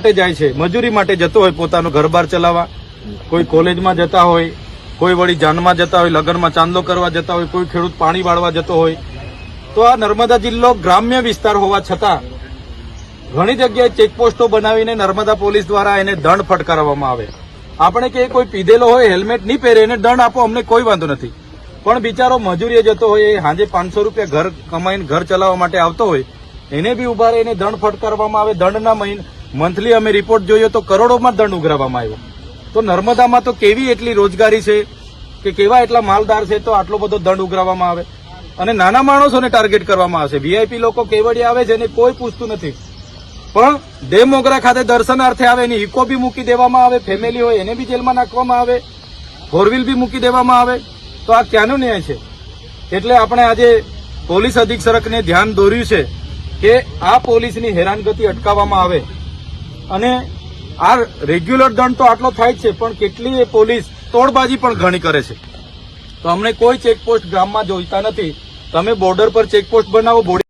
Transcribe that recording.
માટે જાય છે, મજૂરી માટે જતો હોય, પોતાનું ઘર-બાર ચલાવવા, કોઈ કોલેજમાં જતા હોય, કોઈ વળી જાનમાં જતા હોય, લગ્નમાં ચાંદલો કરવા જતા હોય, કોઈ ખેડૂત પાણી વાળવા જતો હોય. તો આ નર્મદા જિલ્લો ગ્રામ્ય વિસ્તાર હોવા છતાં ઘણી જગ્યાએ ચેકપોસ્ટો બનાવીને નર્મદા પોલીસ દ્વારા એને દંડ ફટકારવામાં આવે. આપણે કે કોઈ પીધેલો હોય, હેલ્મેટ નહીં પહેરે, એને દંડ આપો, અમને કોઈ વાંધો નથી. પણ બિચારો મજૂરીએ જતો હોય, એ સાંજે 500 રૂપિયા ઘર કમાઈને ઘર ચલાવવા માટે આવતો હોય, એને બી ઉભા રહીને દંડ ફટકારવામાં આવે. દંડના મંથલી અમે રિપોર્ટ જોઈએ તો કરોડોમાં દંડ ઉઘરાવવામાં આવ્યો. તો નર્મદામાં તો કેવી એટલી રોજગારી છે કે કેવા એટલા માલદાર છે, તો આટલો બધો દંડ ઉઘરાવવામાં આવે અને નાના માણસોને ટાર્ગેટ કરવામાં આવશે. વીઆઈપી લોકો કેવડિયા આવે છે એને કોઈ પૂછતું નથી, પણ દેવ મોગરા ખાતે દર્શનાર્થે આવે એની ઇકો બી મૂકી દેવામાં આવે, ફેમિલી હોય એને બી જેલમાં નાખવામાં આવે, ફોરવ્હીલ બી મૂકી દેવામાં આવે. તો આ ક્યાંનો ન્યાય છે? એટલે આપણે આજે પોલીસ અધિક્ષકને ધ્યાન દોર્યું છે કે આ પોલીસની હેરાનગતિ અટકાવવામાં આવે. અને આ રેગ્યુલર દંડ તો આટલો થાય જ છે, પણ કેટલીય પોલીસ તોડબાજી પણ ઘણી કરે છે. તો અમને કોઈ ચેકપોસ્ટ ગામમાં જોઈતા નથી. તમે બોર્ડર પર ચેકપોસ્ટ બનાવો.